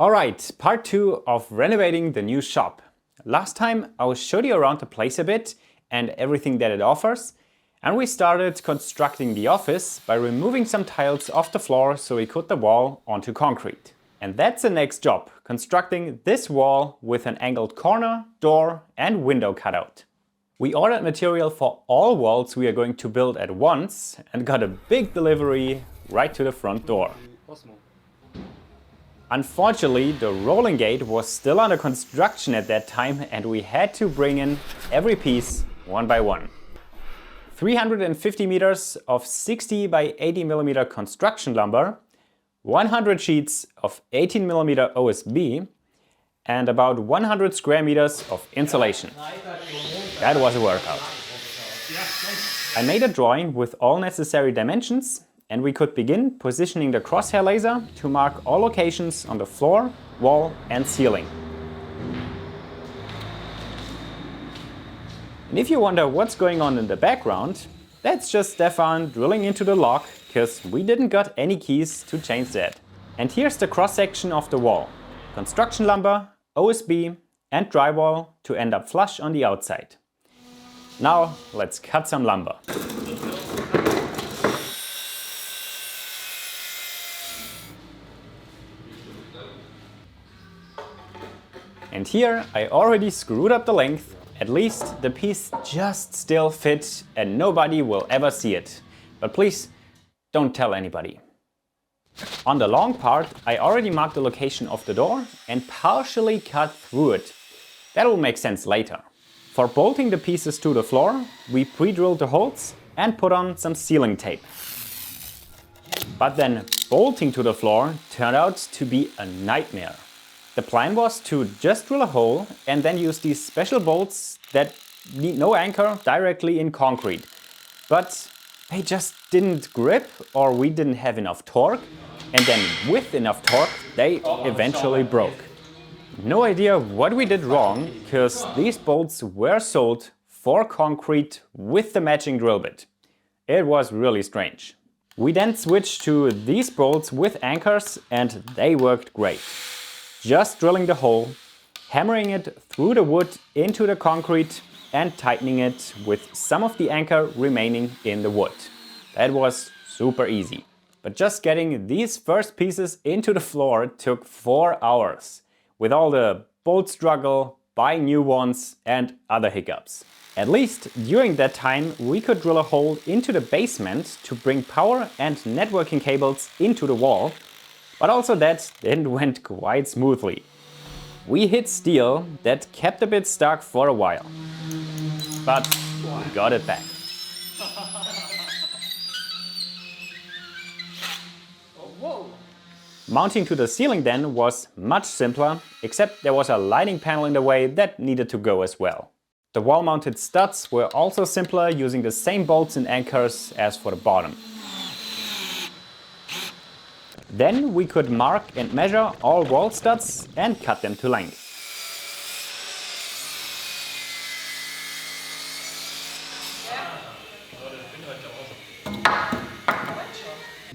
Alright, part 2 of renovating the new shop. Last time I showed you around the place a bit and everything that it offers, and we started constructing the office by removing some tiles off the floor so we could the wall onto concrete. And that's the next job, constructing this wall with an angled corner, door and window cutout. We ordered material for all walls we are going to build at once and got a big delivery right to the front door. Unfortunately, the rolling gate was still under construction at that time and we had to bring in every piece one by one. 350 meters of 60 by 80 millimeter construction lumber, 100 sheets of 18 millimeter OSB, and about 100 square meters of insulation. That was a workout. I made a drawing with all necessary dimensions, and we could begin positioning the crosshair laser to mark all locations on the floor, wall and ceiling. And if you wonder what's going on in the background, that's just Stefan drilling into the lock, because we didn't got any keys to change that. And here's the cross section of the wall. Construction lumber, OSB and drywall to end up flush on the outside. Now let's cut some lumber. And here I already screwed up the length. At least the piece just still fits and nobody will ever see it. But please don't tell anybody. On the long part I already marked the location of the door and partially cut through it. That will make sense later. For bolting the pieces to the floor, we pre-drilled the holes and put on some sealing tape. But then bolting to the floor turned out to be a nightmare. The plan was to just drill a hole and then use these special bolts that need no anchor directly in concrete. But they just didn't grip, or we didn't have enough torque, and then with enough torque they eventually broke. No idea what we did wrong, because these bolts were sold for concrete with the matching drill bit. It was really strange. We then switched to these bolts with anchors and they worked great. Just drilling the hole, hammering it through the wood into the concrete and tightening it with some of the anchor remaining in the wood. That was super easy. But just getting these first pieces into the floor took 4 hours, with all the bolt struggle, buying new ones and other hiccups. At least during that time we could drill a hole into the basement to bring power and networking cables into the wall. But also that didn't went quite smoothly. We hit steel that kept a bit stuck for a while. But we got it back. Mounting to the ceiling then was much simpler, except there was a lighting panel in the way that needed to go as well. The wall-mounted studs were also simpler, using the same bolts and anchors as for the bottom. Then we could mark and measure all wall studs and cut them to length.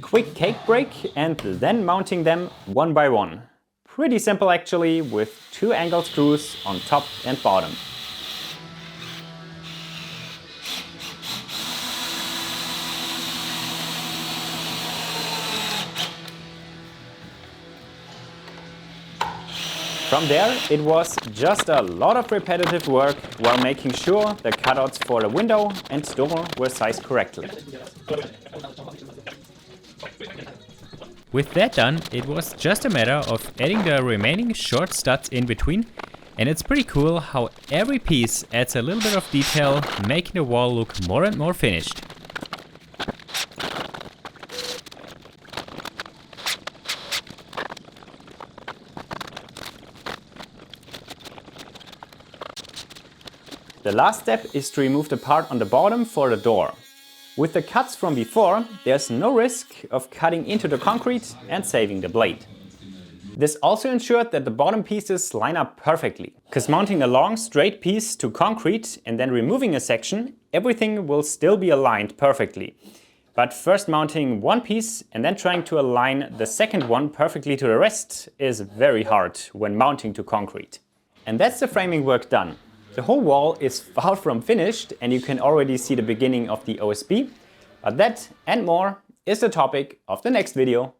Quick cake break and then mounting them one by one. Pretty simple actually, with 2 angled screws on top and bottom. From there, it was just a lot of repetitive work while making sure the cutouts for the window and door were sized correctly. With that done, it was just a matter of adding the remaining short studs in between, and it's pretty cool how every piece adds a little bit of detail, making the wall look more and more finished. The last step is to remove the part on the bottom for the door. With the cuts from before, there's no risk of cutting into the concrete and saving the blade. This also ensured that the bottom pieces line up perfectly, because mounting a long straight piece to concrete and then removing a section, everything will still be aligned perfectly. But first mounting one piece and then trying to align the second one perfectly to the rest is very hard when mounting to concrete. And that's the framing work done. The whole wall is far from finished and you can already see the beginning of the OSB, but that and more is the topic of the next video.